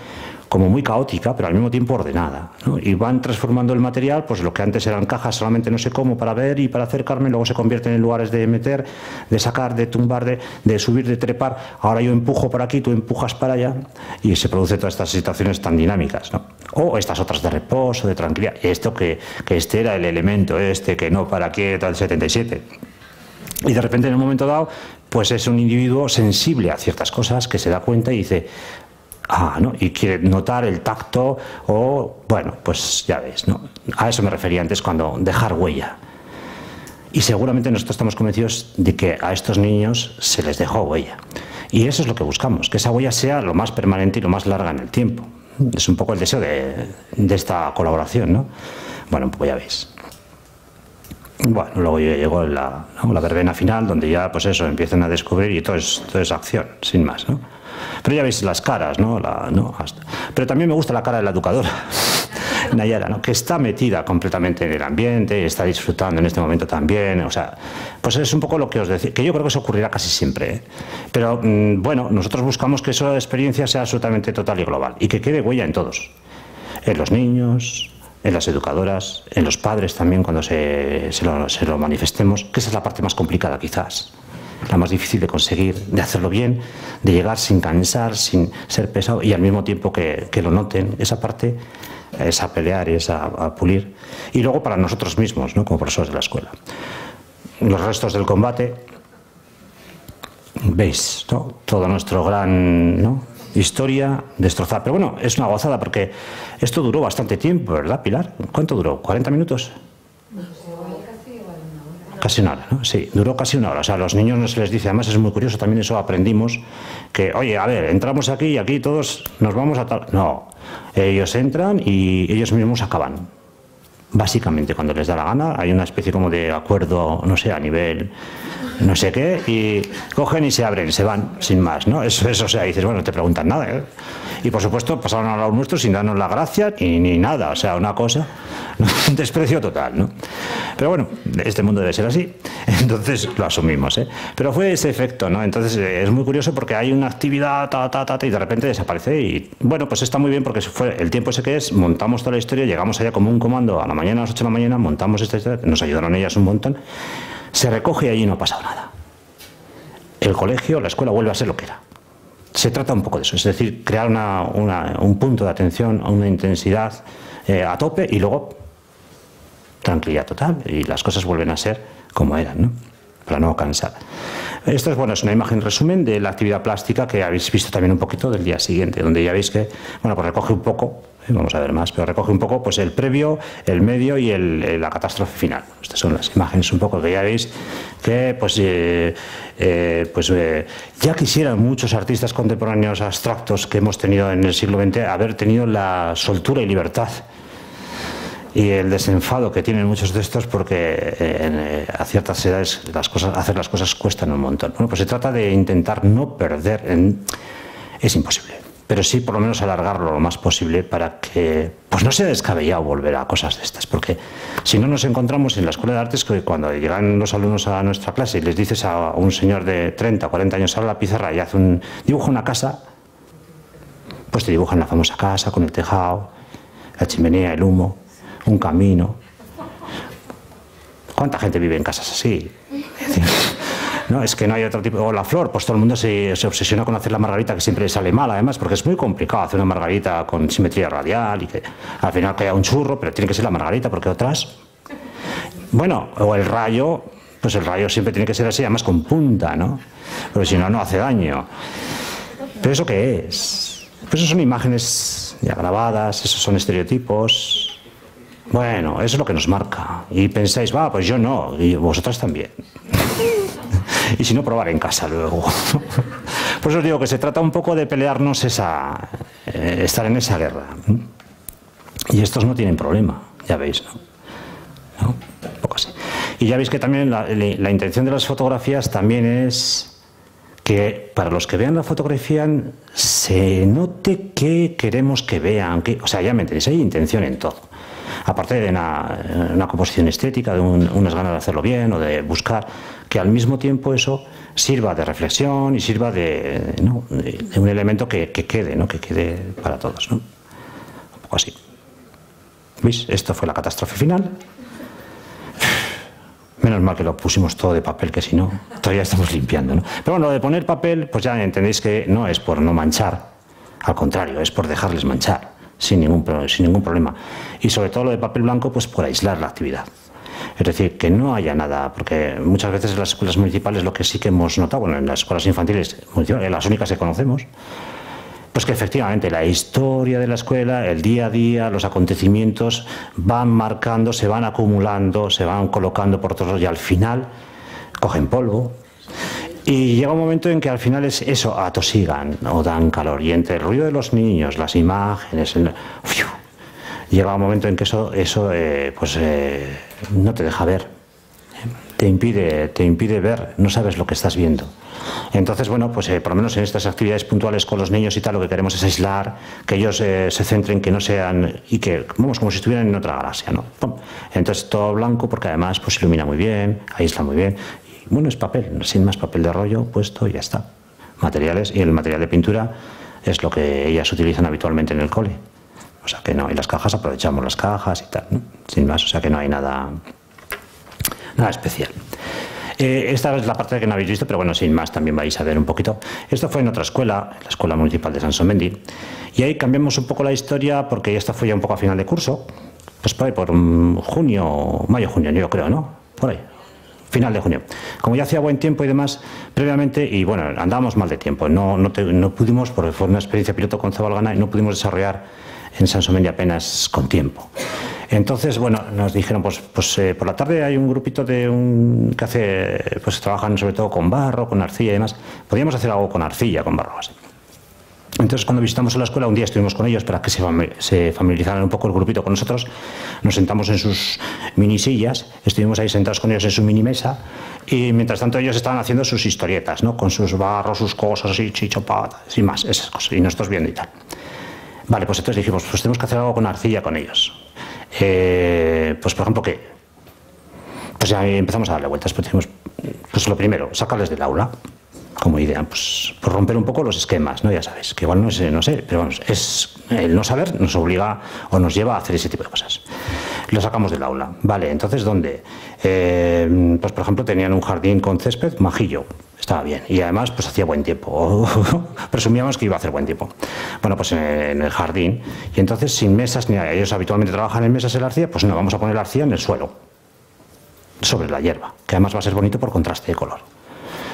como muy caótica, pero al mismo tiempo ordenada, ¿no? Y van transformando el material, pues lo que antes eran cajas, solamente no sé cómo, para ver y para acercarme, luego se convierten en lugares de meter, de sacar, de tumbar, de subir, de trepar. Ahora yo empujo por aquí, tú empujas para allá, y se produce todas estas situaciones tan dinámicas, ¿no? O estas otras de reposo, de tranquilidad, esto que este era el elemento que no para quieto al 77. Y de repente en un momento dado, pues es un individuo sensible a ciertas cosas que se da cuenta y dice, ¿no? Y quiere notar el tacto o, bueno, pues ya veis, ¿no? A eso me refería antes cuando dejar huella. Y seguramente nosotros estamos convencidos de que a estos niños se les dejó huella. Y eso es lo que buscamos, que esa huella sea lo más permanente y lo más larga en el tiempo. Es un poco el deseo de esta colaboración, ¿no? Bueno, pues ya veis. Bueno, luego llegó la verbena final, donde ya, pues eso, empiezan a descubrir y todo es acción, sin más, ¿no? Pero ya veis las caras, ¿no? Pero también me gusta la cara de la educadora, Nayara, ¿no? Que está metida completamente en el ambiente, está disfrutando en este momento también, o sea, pues es un poco lo que os decía, que yo creo que eso ocurrirá casi siempre, ¿eh? Pero, bueno, nosotros buscamos que esa experiencia sea absolutamente total y global, y que quede huella en todos, en los niños, en las educadoras, en los padres también, cuando se lo manifestemos, que esa es la parte más complicada quizás, la más difícil de conseguir, de hacerlo bien, de llegar sin cansar, sin ser pesado, y al mismo tiempo que lo noten, esa parte es a pelear, es a pulir. Y luego para nosotros mismos, ¿no? Como profesores de la escuela. Los restos del combate, veis, ¿no? Todo nuestro gran, ¿no? Historia destrozada. Pero bueno, es una gozada porque esto duró bastante tiempo, ¿verdad, Pilar? ¿Cuánto duró? ¿40 minutos? Casi una hora, ¿no? Sí, duró casi una hora. O sea, a los niños no se les dice, además es muy curioso, también eso aprendimos, que, oye, a ver, entramos aquí y aquí todos nos vamos a tal... No, ellos entran y ellos mismos acaban. básicamente cuando les da la gana. Hay una especie como de acuerdo, no sé, a nivel no sé qué, y cogen y se abren, se van, sin más, ¿no? Eso, o sea, dices, bueno, no te preguntan nada, ¿eh? Y por supuesto pasaron al lado nuestro sin darnos la gracia ni nada, o sea, una cosa, un desprecio total, ¿no? Pero bueno, este mundo debe ser así, entonces lo asumimos, ¿eh? Pero fue ese efecto, ¿no? Entonces es muy curioso porque hay una actividad, y de repente desaparece y, bueno, pues está muy bien porque fue el tiempo ese que es, montamos toda la historia, llegamos allá como un comando a la mañana, a las 8 de la mañana, montamos esta historia, nos ayudaron ellas un montón, se recoge y allí no ha pasado nada. El colegio, la escuela vuelve a ser lo que era. Se trata un poco de eso, es decir, crear un punto de atención, una intensidad a tope y luego tranquilidad total y las cosas vuelven a ser como eran, ¿no? Para no cansar. Esto es, bueno, es una imagen resumen de la actividad plástica que habéis visto también un poquito del día siguiente, donde ya veis que, bueno, pues recoge un poco, vamos a ver más, pero recoge un poco pues el previo, el medio y la catástrofe final. Estas son las imágenes un poco que ya veis que ya quisieran muchos artistas contemporáneos abstractos que hemos tenido en el siglo XX haber tenido la soltura y libertad y el desenfado que tienen muchos de estos porque a ciertas edades hacer las cosas cuestan un montón. Bueno, pues se trata de intentar no perder, es imposible, pero sí por lo menos alargarlo lo más posible para que pues no sea descabellado volver a cosas de estas, porque si no nos encontramos en la Escuela de Artes que cuando llegan los alumnos a nuestra clase y les dices a un señor de 30 o 40 años, abre la pizarra y dibuja una casa, pues te dibujan la famosa casa con el tejado, la chimenea, el humo, un camino. ¿Cuánta gente vive en casas así? No, es que no hay otro tipo. O la flor, pues todo el mundo se obsesiona con hacer la margarita, que siempre le sale mal, además, porque es muy complicado hacer una margarita con simetría radial y que al final caiga un churro, pero tiene que ser la margarita, porque otras. Bueno, o el rayo, pues el rayo siempre tiene que ser así, además con punta, ¿no? Porque si no, no hace daño. ¿Pero eso qué es? Pues eso son imágenes ya grabadas, esos son estereotipos. Bueno, eso es lo que nos marca. Y pensáis, va, pues yo no, y vosotras también. Y si no, probar en casa luego. Por eso os digo que se trata un poco de pelearnos estar en esa guerra. Y estos no tienen problema, ya veis, ¿no? Un poco así. Y ya veis que también la intención de las fotografías también es que para los que vean la fotografía se note que queremos que vean, o sea, ya me entendéis, hay intención en todo. Aparte de una composición estética, de unas ganas de hacerlo bien o de buscar que al mismo tiempo eso sirva de reflexión y sirva de un elemento que quede, ¿no? Que quede para todos, ¿no? Un poco así. ¿Veis? Esto fue la catástrofe final. Menos mal que lo pusimos todo de papel, que si no, todavía estamos limpiando, ¿no? Pero bueno, lo de poner papel, pues ya entendéis que no es por no manchar, al contrario, es por dejarles manchar. Sin ningún problema. Y sobre todo lo de papel blanco, pues por aislar la actividad. Es decir, que no haya nada, porque muchas veces en las escuelas municipales lo que sí que hemos notado, bueno, en las escuelas infantiles, las únicas que conocemos, pues que efectivamente la historia de la escuela, el día a día, los acontecimientos van marcando, se van acumulando, se van colocando por todos y al final cogen polvo. Y llega un momento en que al final es eso, atosigan o dan calor. Y entre el ruido de los niños, las imágenes, llega un momento en que eso no te deja ver. Te impide ver, no sabes lo que estás viendo. Entonces, bueno, pues por lo menos en estas actividades puntuales con los niños y tal, lo que queremos es aislar, que ellos se centren, que no sean, y que, vamos, como si estuvieran en otra galaxia, ¿no? Entonces todo blanco, porque además pues ilumina muy bien, aísla muy bien. Bueno, es papel, sin más, papel de rollo puesto y ya está. Materiales, y el material de pintura es lo que ellas utilizan habitualmente en el cole. O sea que no, y las cajas aprovechamos las cajas y tal, ¿no? Sin más, o sea que no hay nada especial. Esta es la parte que no habéis visto, pero bueno, sin más también vais a ver un poquito. Esto fue en otra escuela, la Escuela Municipal de Sansomendi, y ahí cambiamos un poco la historia porque esto fue ya un poco a final de curso, pues por ahí por mayo-junio, yo creo, ¿no? Por ahí. Final de junio. Como ya hacía buen tiempo y demás, previamente, y bueno, andábamos mal de tiempo, no pudimos, porque fue una experiencia piloto con Zabalgana, y no pudimos desarrollar en Sansomendi apenas con tiempo. Entonces, bueno, nos dijeron, pues por la tarde hay un grupito que hace, pues trabajan sobre todo con barro, con arcilla y demás. Podríamos hacer algo con arcilla, con barro, así. Entonces, cuando visitamos la escuela, un día estuvimos con ellos para que se familiarizaran un poco el grupito con nosotros. Nos sentamos en sus mini sillas, estuvimos ahí sentados con ellos en su mini mesa, y mientras tanto ellos estaban haciendo sus historietas, ¿no? Con sus barros, sus cosas, así, chichopatas y más, esas cosas, y nosotros viendo y tal. Vale, pues entonces dijimos, pues tenemos que hacer algo con arcilla con ellos. Pues por ejemplo, ¿qué? Pues ya empezamos a darle vueltas, pues dijimos, pues lo primero, sacarles del aula. Como idea, pues romper un poco los esquemas, ¿no? Ya sabes, que igual no sé, pero vamos, el no saber nos obliga o nos lleva a hacer ese tipo de cosas. Lo sacamos del aula. Vale, entonces, ¿dónde? Pues, por ejemplo, tenían un jardín con césped, majillo, estaba bien. Y además, pues hacía buen tiempo. Presumíamos que iba a hacer buen tiempo. Bueno, pues en el jardín. Y entonces, sin mesas ni nada, ellos habitualmente trabajan en mesas en la arcilla, pues no, vamos a poner la arcilla en el suelo, sobre la hierba, que además va a ser bonito por contraste de color.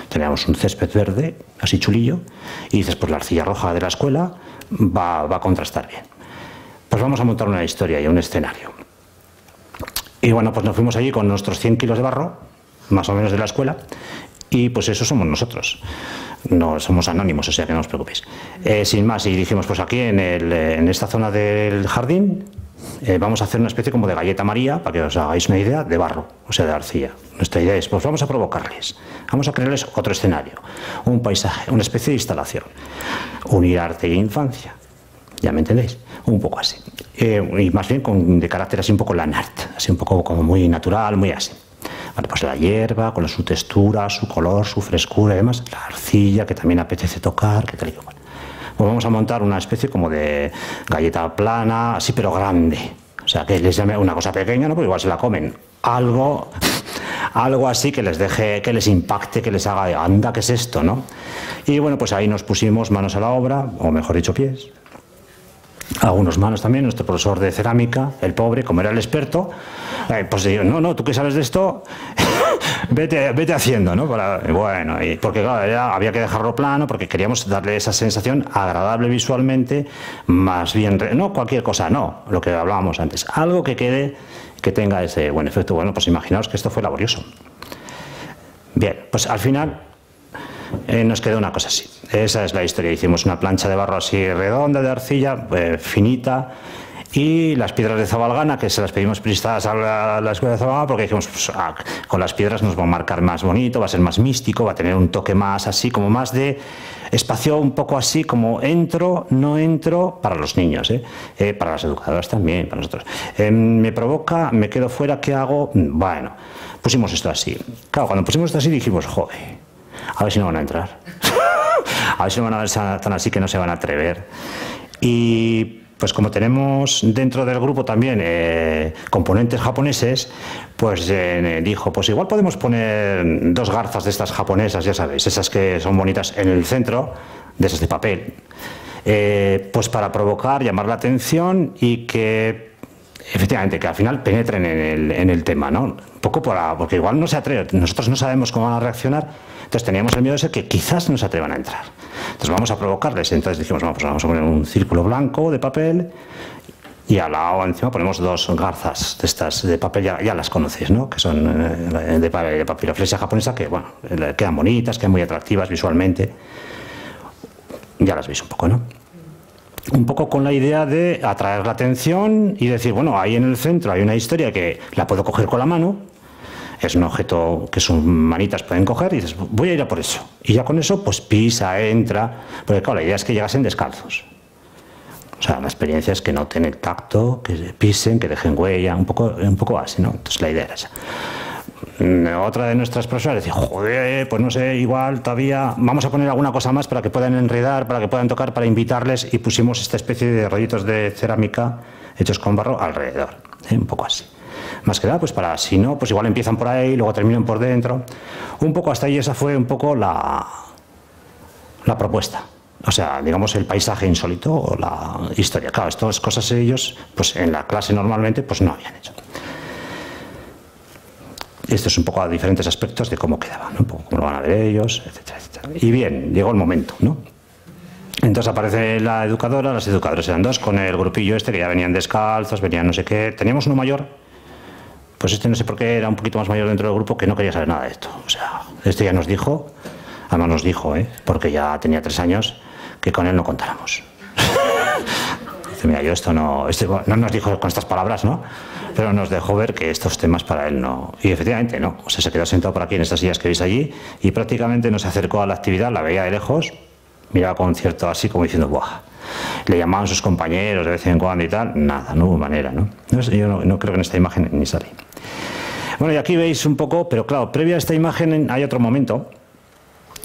Teníamos un césped verde, así chulillo, y dices, pues la arcilla roja de la escuela va a contrastar bien. Pues vamos a montar una historia y un escenario. Y bueno, pues nos fuimos allí con nuestros 100 kilos de barro, más o menos de la escuela, y pues eso somos nosotros. No somos anónimos, o sea que no os preocupéis. Sin más, y dijimos, pues aquí en esta zona del jardín vamos a hacer una especie como de galleta María, para que os hagáis una idea, de barro, o sea, de arcilla. Nuestra idea es, pues vamos a provocarles, vamos a crearles otro escenario, un paisaje, una especie de instalación, unir arte e infancia, ya me entendéis, un poco así. Y más bien de carácter así un poco land art, así un poco como muy natural, muy así. Vale, pues la hierba, con su textura, su color, su frescura y demás, la arcilla, que también apetece tocar, que tal y cual. Pues vamos a montar una especie como de galleta plana, así pero grande. O sea, que les llame una cosa pequeña, ¿no? Porque igual se la comen. Algo así que les deje, que les impacte, que les haga, anda, ¿qué es esto, no? Y bueno, pues ahí nos pusimos manos a la obra, o mejor dicho, pies. Algunos manos también, nuestro profesor de cerámica, el pobre, como era el experto, pues digo, no, tú que sabes de esto, vete haciendo, ¿no? Bueno, porque claro, había que dejarlo plano, porque queríamos darle esa sensación agradable visualmente, más bien, no cualquier cosa, no, lo que hablábamos antes, algo que quede, que tenga ese buen efecto. Bueno, pues imaginaos que esto fue laborioso. Bien, pues al final nos quedó una cosa así. Esa es la historia. Hicimos una plancha de barro así redonda, de arcilla, finita, y las piedras de Zabalgana, que se las pedimos prestadas a la escuela de Zabalgana, porque dijimos, pues, con las piedras nos va a marcar más bonito, va a ser más místico, va a tener un toque más así, como más de espacio, un poco así, como entro, no entro, para los niños, para las educadoras también, para nosotros. Me provoca, me quedo fuera, ¿qué hago? Bueno, pusimos esto así. Claro, cuando pusimos esto así dijimos, joder, a ver si no van a entrar. A ver si no van a ver tan así que no se van a atrever. Y pues como tenemos dentro del grupo también componentes japoneses, pues dijo, pues igual podemos poner 2 garzas de estas japonesas, ya sabéis, esas que son bonitas en el centro, de esas de papel, pues para provocar, llamar la atención y que efectivamente, que al final penetren en el tema, ¿no? Un poco porque igual no se atreven, nosotros no sabemos cómo van a reaccionar, entonces teníamos el miedo de que quizás no se atrevan a entrar. Entonces vamos a provocarles, entonces dijimos, pues vamos a poner un círculo blanco de papel y al lado encima ponemos 2 garzas de estas de papel, ya las conocéis, ¿no? Que son de papiroflexia japonesa, que bueno, quedan bonitas, quedan muy atractivas visualmente, ya las veis un poco, ¿no? Un poco con la idea de atraer la atención y decir, bueno, ahí en el centro hay una historia que la puedo coger con la mano, es un objeto que sus manitas pueden coger y dices, voy a ir a por eso. Y ya con eso, pues pisa, entra, porque claro, la idea es que llegasen descalzos. O sea, la experiencia es que noten el tacto, que pisen, que dejen huella, un poco así, ¿no? Entonces la idea era esa. Otra de nuestras profesoras decía, joder, pues no sé, igual todavía vamos a poner alguna cosa más para que puedan enredar, para que puedan tocar, para invitarles, y pusimos esta especie de rollitos de cerámica hechos con barro alrededor, un poco así. Más que nada, pues para, si no, pues igual empiezan por ahí, luego terminan por dentro. Un poco hasta ahí, esa fue un poco la propuesta. O sea, digamos, el paisaje insólito o la historia. Claro, estas cosas ellos, pues en la clase normalmente, pues no habían hecho. Esto es un poco a diferentes aspectos de cómo quedaba, ¿no? Un poco cómo lo van a ver ellos, etcétera, etcétera. Y bien, llegó el momento, ¿no? Entonces aparece la educadora, las educadoras eran 2, con el grupillo este que ya venían descalzos, venían no sé qué. Teníamos uno mayor, pues este no sé por qué era un poquito más mayor dentro del grupo, que no quería saber nada de esto. O sea, este ya nos dijo, además nos dijo, porque ya tenía 3 años, que con él no contáramos. Dice, mira, yo esto no nos dijo con estas palabras, ¿no? Pero nos dejó ver que estos temas para él no. Y efectivamente no. O sea, se quedó sentado por aquí en estas sillas que veis allí y prácticamente no se acercó a la actividad, la veía de lejos, miraba con cierto así como diciendo, ¡buah! Le llamaban sus compañeros de vez en cuando y tal. Nada, no hubo manera, ¿no? Yo no creo que en esta imagen ni sale. Bueno, y aquí veis un poco, pero claro, previo a esta imagen hay otro momento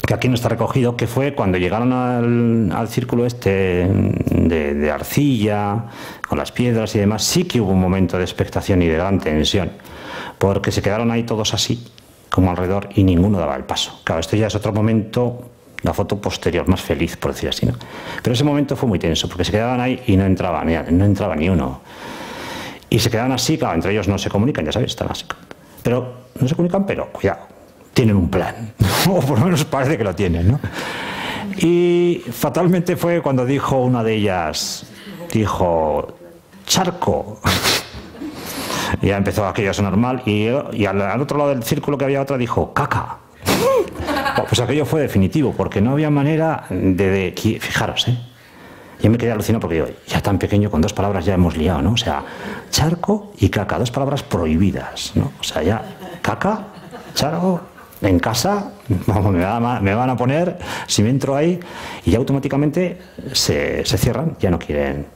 que aquí no está recogido, que fue cuando llegaron al círculo este de arcilla, con las piedras y demás. Sí que hubo un momento de expectación y de gran tensión, porque se quedaron ahí todos así, como alrededor, y ninguno daba el paso. Claro, esto ya es otro momento, la foto posterior, más feliz, por decir así, ¿no? Pero ese momento fue muy tenso, porque se quedaban ahí y no entraba ni uno. Y se quedaban así, claro, entre ellos no se comunican, ya sabéis, están así. Pero no se comunican, pero cuidado, tienen un plan, o por lo menos parece que lo tienen, ¿no? Y fatalmente fue cuando dijo una de ellas, dijo, charco. Y ya empezó aquello a sonar mal, y al otro lado del círculo que había otra dijo, caca. Pues aquello fue definitivo, porque no había manera fijaros, yo me quedé alucinado porque digo, ya tan pequeño, con dos palabras ya hemos liado, ¿no? O sea, charco y caca, dos palabras prohibidas, ¿no? O sea, ya, caca, charco, en casa, vamos, me van a poner, si me entro ahí, y ya automáticamente se cierran, ya no quieren.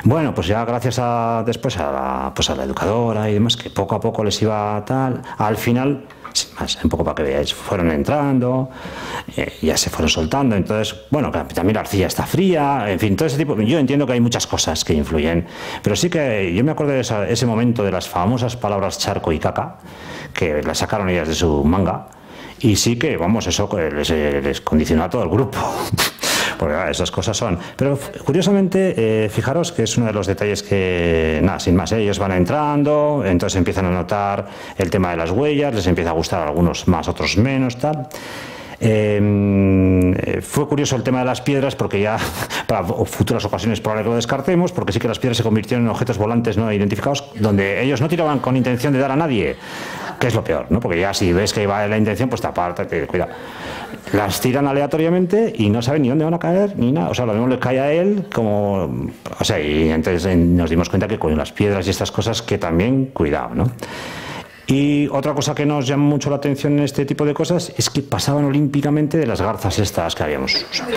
Bueno, pues ya gracias después a la educadora y demás, que poco a poco les iba tal, al final, sin más, un poco para que veáis, fueron entrando, ya se fueron soltando, entonces, bueno, también la arcilla está fría, en fin, todo ese tipo, yo entiendo que hay muchas cosas que influyen, pero sí que yo me acuerdo de ese momento de las famosas palabras charco y caca, que las sacaron ellas de su manga, y sí que, vamos, eso les condicionó a todo el grupo. Porque esas cosas son. Pero curiosamente, fijaros que es uno de los detalles que, nada, sin más, ellos van entrando, entonces empiezan a notar el tema de las huellas, les empieza a gustar a algunos más, otros menos, tal. Fue curioso el tema de las piedras, porque ya para futuras ocasiones probablemente lo descartemos, porque sí que las piedras se convirtieron en objetos volantes no identificados, donde ellos no tiraban con intención de dar a nadie, que es lo peor, ¿no? Porque ya si ves que va la intención, pues te aparta, cuidado. Las tiran aleatoriamente y no saben ni dónde van a caer ni nada. O sea, lo mismo le cae a él como... O sea, y entonces nos dimos cuenta que con las piedras y estas cosas que también, cuidado, ¿no? Y otra cosa que nos llama mucho la atención en este tipo de cosas es que pasaban olímpicamente de las garzas estas que habíamos usado.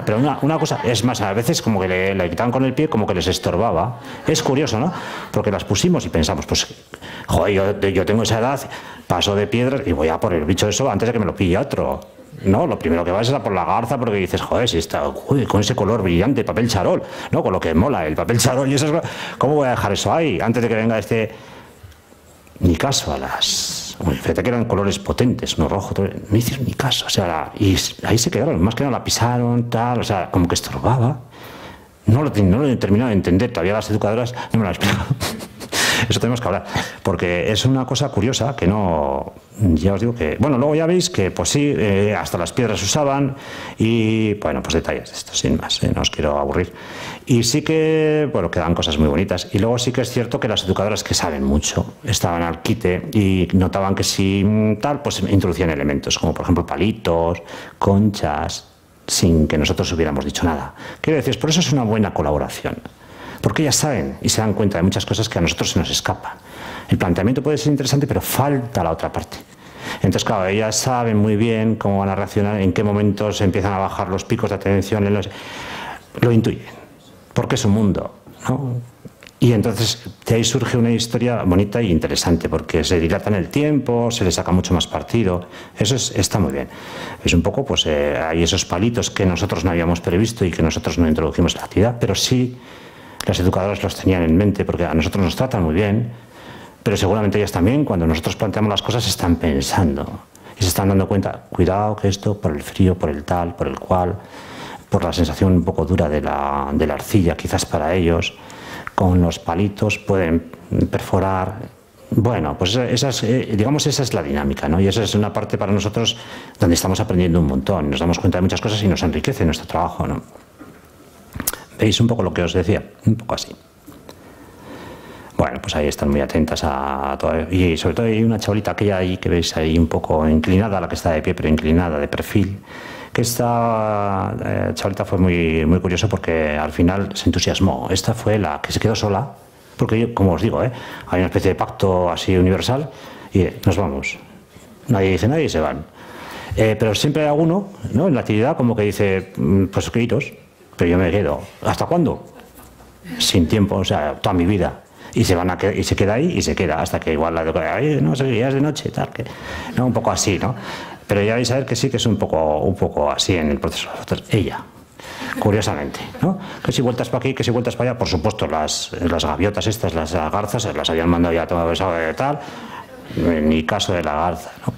Pero una cosa, es más, a veces como que le quitaban con el pie, como que les estorbaba. Es curioso, ¿no? Porque las pusimos y pensamos, pues, joder, yo tengo esa edad, paso de piedras y voy a por el bicho eso antes de que me lo pille otro. No, lo primero que vas es a por la garza porque dices, joder, si está con ese color brillante, papel charol, ¿no? Con lo que mola el papel charol y esas cosas, ¿cómo voy a dejar eso ahí antes de que venga este... Ni caso a las... Fíjate que eran colores potentes, no rojo, todo, no hicieron ni caso, o sea, y ahí se quedaron, más que no la pisaron, tal, o sea, como que estorbaba. No lo he terminado de entender, todavía las educadoras no me lo han explicado. Eso tenemos que hablar, porque es una cosa curiosa que no... Ya os digo que... Bueno, luego ya veis que, pues sí, hasta las piedras usaban y, bueno, pues detalles de esto, sin más, no os quiero aburrir. Y sí que, bueno, quedan cosas muy bonitas. Y luego sí que es cierto que las educadoras que saben mucho estaban al quite y notaban que si tal, pues introducían elementos, como por ejemplo palitos, conchas, sin que nosotros hubiéramos dicho nada. Quiero decir, por eso es una buena colaboración. Porque ellas saben y se dan cuenta de muchas cosas que a nosotros se nos escapan. El planteamiento puede ser interesante, pero falta la otra parte. Entonces, claro, ellas saben muy bien cómo van a reaccionar, en qué momentos empiezan a bajar los picos de atención, lo intuyen, porque es un mundo, ¿no? Y entonces de ahí surge una historia bonita e interesante, porque se dilata en el tiempo, se le saca mucho más partido, eso está muy bien. Es un poco, pues hay esos palitos que nosotros no habíamos previsto y que nosotros no introdujimos en la actividad, pero sí las educadoras los tenían en mente, porque a nosotros nos tratan muy bien, pero seguramente ellas también, cuando nosotros planteamos las cosas, están pensando y se están dando cuenta, cuidado que esto por el frío, por el tal, por el cual, por la sensación un poco dura de la arcilla, quizás para ellos, con los palitos pueden perforar. Bueno, pues digamos esa es la dinámica, ¿no? Y esa es una parte para nosotros donde estamos aprendiendo un montón, nos damos cuenta de muchas cosas y nos enriquece nuestro trabajo, ¿no? ¿Veis un poco lo que os decía? Un poco así. Bueno, pues ahí están muy atentas a todo. Y sobre todo hay una chavalita aquella ahí que veis ahí un poco inclinada, la que está de pie, pero inclinada, de perfil, que esta chavalita fue muy curioso porque al final se entusiasmó. Esta fue la que se quedó sola, porque yo, como os digo, hay una especie de pacto así universal y nos vamos. Nadie dice nada y se van. Pero siempre hay alguno, ¿no?, en la actividad como que dice, pues que iros, pero yo me quedo. ¿Hasta cuándo? Sin tiempo, o sea, toda mi vida. Y se queda ahí y se queda hasta que igual no sé, ya es de noche, tal, que no, un poco así, ¿no? Pero ya vais a ver que sí que es un poco así en el proceso. Ella, curiosamente, ¿no? Que si vueltas para aquí, que si vueltas para allá, por supuesto las gaviotas estas, las garzas, las habían mandado ya todo eso de tal, ni caso de la garza, ¿no?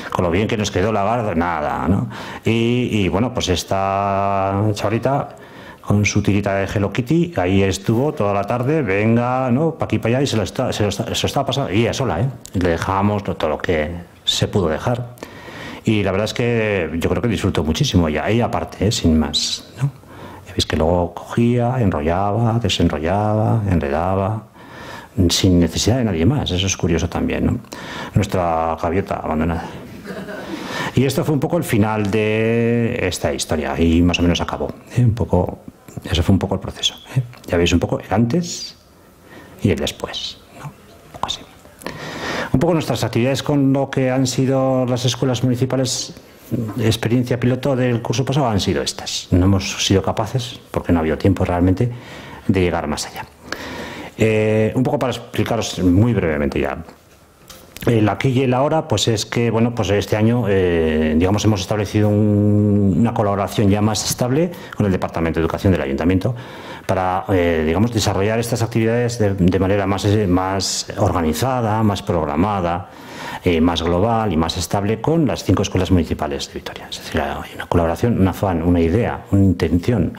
Con lo bien que nos quedó la garza, nada, ¿no? Y bueno, pues esta chavalita con su tirita de Hello Kitty, ahí estuvo toda la tarde, venga, ¿no?, para aquí para allá, y se lo estaba pasando, y ella sola, y le dejábamos todo lo que se pudo dejar. Y la verdad es que yo creo que disfrutó muchísimo ella aparte, sin más, ¿no? Ya veis que luego cogía, enrollaba, desenrollaba, enredaba, sin necesidad de nadie más. Eso es curioso también, ¿no? Nuestra gaviota abandonada. Y esto fue un poco el final de esta historia y más o menos acabó, eso fue un poco el proceso, Ya veis un poco el antes y el después, ¿no? Un poco así. Un poco nuestras actividades con lo que han sido las escuelas municipales de experiencia piloto del curso pasado han sido estas. No hemos sido capaces, porque no ha habido tiempo realmente, de llegar más allá. Un poco para explicaros muy brevemente ya. El aquí y el ahora, pues es que, bueno, pues este año, digamos, hemos establecido una colaboración ya más estable con el Departamento de Educación del Ayuntamiento para, digamos, desarrollar estas actividades de manera más organizada, más programada, más global y más estable con las 5 escuelas municipales de Vitoria. Es decir, hay una colaboración, un afán, una idea, una intención,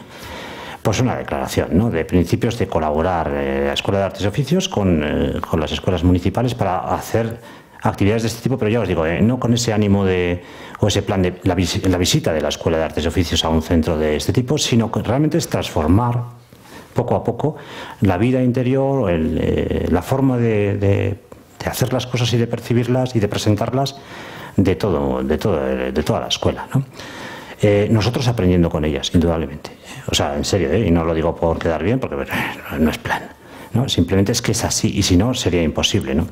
pues una declaración, ¿no?, de principios de colaborar la Escuela de Artes y Oficios con las escuelas municipales para hacer actividades de este tipo, pero ya os digo, no con ese ánimo o ese plan de la visita de la Escuela de Artes y Oficios a un centro de este tipo, sino que realmente es transformar poco a poco la vida interior, la forma de hacer las cosas y de percibirlas y de presentarlas de toda la escuela, ¿no? Nosotros aprendiendo con ellas, indudablemente. O sea, en serio, y no lo digo por quedar bien, porque no es plan, ¿no? Simplemente es que es así, y si no, sería imposible, ¿no?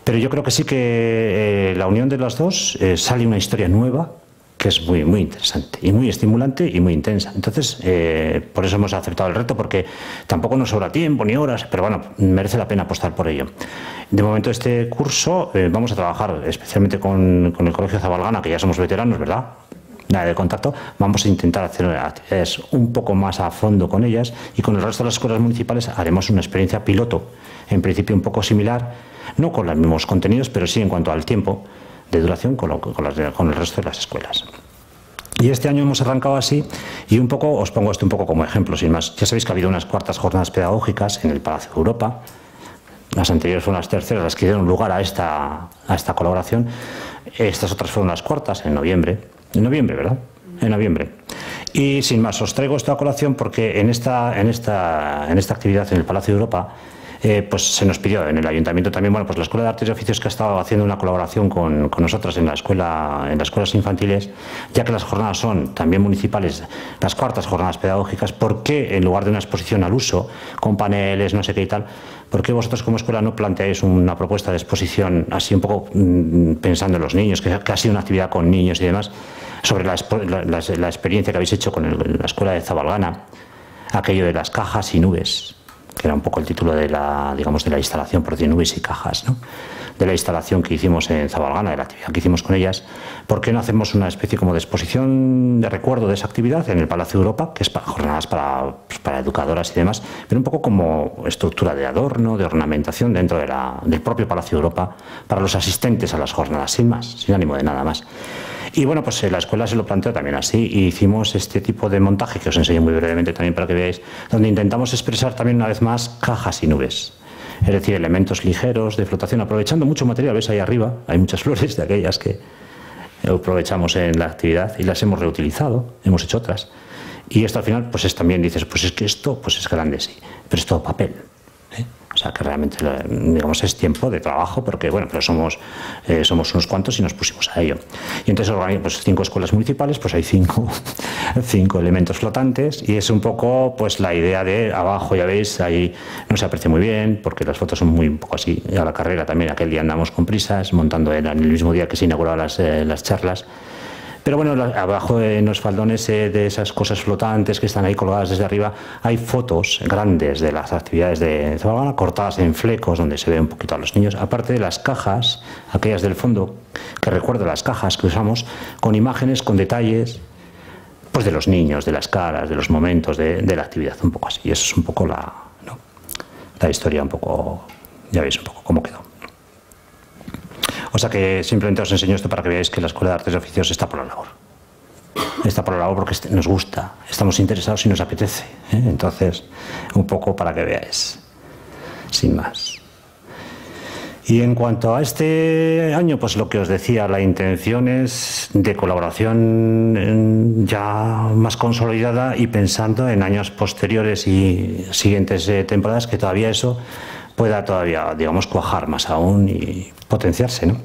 Pero yo creo que sí que la unión de las dos sale una historia nueva que es muy interesante y muy estimulante y muy intensa. Entonces, por eso hemos aceptado el reto, porque tampoco nos sobra tiempo ni horas, pero bueno, merece la pena apostar por ello. De momento, este curso vamos a trabajar especialmente con el Colegio Zabalgana, que ya somos veteranos, ¿verdad?, de contacto. Vamos a intentar hacer actividades un poco más a fondo con ellas, y con el resto de las escuelas municipales haremos una experiencia piloto, en principio un poco similar, no con los mismos contenidos, pero sí en cuanto al tiempo de duración con el resto de las escuelas. Y este año hemos arrancado así, y un poco os pongo esto un poco como ejemplo, sin más. Ya sabéis que ha habido unas cuartas jornadas pedagógicas en el Palacio de Europa. Las anteriores fueron las terceras, las que dieron lugar a esta colaboración. Estas otras fueron las cuartas en noviembre. En noviembre, ¿verdad? En noviembre. Y sin más, os traigo esta colación porque en esta actividad en el Palacio de Europa, pues se nos pidió en el Ayuntamiento también, bueno, pues la Escuela de Artes y Oficios, que ha estado haciendo una colaboración con nosotras en las escuelas infantiles, ya que las jornadas son también municipales, las cuartas jornadas pedagógicas. ¿Por qué, en lugar de una exposición al uso, con paneles, no sé qué y tal, por qué vosotros como escuela no planteáis una propuesta de exposición así un poco pensando en los niños, que ha sido una actividad con niños y demás, sobre la experiencia que habéis hecho con la Escuela de Zabalgana, aquello de las cajas y nubes, que era un poco el título de la instalación, por decir, nubes y cajas, ¿no?, de la instalación que hicimos en Zabalgana, de la actividad que hicimos con ellas? ¿Por qué no hacemos una especie como de exposición de recuerdo de esa actividad en el Palacio de Europa, que es jornadas para educadoras y demás, pero un poco como estructura de adorno, de ornamentación dentro del propio Palacio de Europa, para los asistentes a las jornadas, sin más, sin ánimo de nada más? Y bueno, pues la escuela se lo planteó también así, y hicimos este tipo de montaje, que os enseño muy brevemente también para que veáis, donde intentamos expresar también una vez más cajas y nubes. Es decir, elementos ligeros de flotación, aprovechando mucho material. ¿Ves ahí arriba? Hay muchas flores de aquellas que aprovechamos en la actividad y las hemos reutilizado, hemos hecho otras. Y esto al final, pues también dices, pues es que esto pues es grande, sí, pero es todo papel, ¿eh? O sea, porque realmente, digamos, es tiempo de trabajo, porque, bueno, pero somos unos cuantos y nos pusimos a ello. Y entonces pues 5 escuelas municipales, pues hay 5 elementos flotantes, y es un poco, pues, la idea de abajo, ya veis, ahí no se aprecia muy bien, porque las fotos son muy un poco así, a la carrera también, aquel día andamos con prisas, montando en el mismo día que se inauguraban las charlas. Pero bueno, abajo en los faldones de esas cosas flotantes que están ahí colgadas desde arriba, hay fotos grandes de las actividades de Zabalgana, cortadas en flecos, donde se ve un poquito a los niños, aparte de las cajas, aquellas del fondo, que recuerdo las cajas que usamos, con imágenes, con detalles, pues de los niños, de las caras, de los momentos de la actividad, un poco así. Y eso es un poco la historia, un poco, ya veis un poco cómo quedó. O sea que simplemente os enseño esto para que veáis que la Escuela de Artes y Oficios está por la labor. Está por la labor porque nos gusta, estamos interesados y nos apetece, ¿eh? Entonces, un poco para que veáis, sin más. Y en cuanto a este año, pues lo que os decía, la intención es de colaboración ya más consolidada y pensando en años posteriores y siguientes temporadas, que todavía eso pueda todavía, digamos, cuajar más aún y potenciarse, ¿no?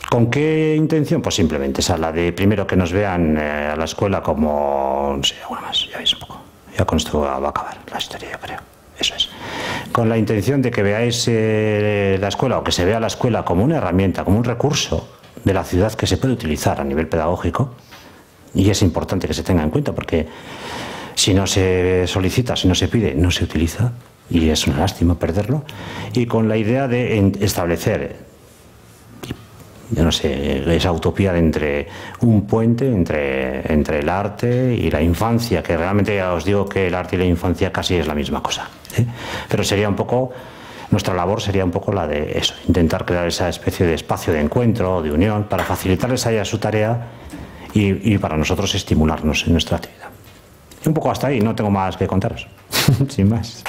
¿Con qué intención? Pues simplemente esa, la de primero que nos vean a la escuela como, no sé, alguna más, ya veis un poco. Ya con esto va a acabar la historia, yo creo. Eso es. Con la intención de que veáis la escuela, o que se vea la escuela como una herramienta, como un recurso de la ciudad que se puede utilizar a nivel pedagógico, y es importante que se tenga en cuenta, porque si no se solicita, si no se pide, no se utiliza, y es una lástima perderlo. Y con la idea de establecer, yo no sé, esa utopía de entre un puente entre el arte y la infancia, que realmente ya os digo que el arte y la infancia casi es la misma cosa, ¿eh? Pero sería un poco, nuestra labor sería un poco la de eso, intentar crear esa especie de espacio de encuentro, de unión, para facilitarles a ella su tarea y para nosotros estimularnos en nuestra actividad. Y un poco hasta ahí, no tengo más que contaros, sin más.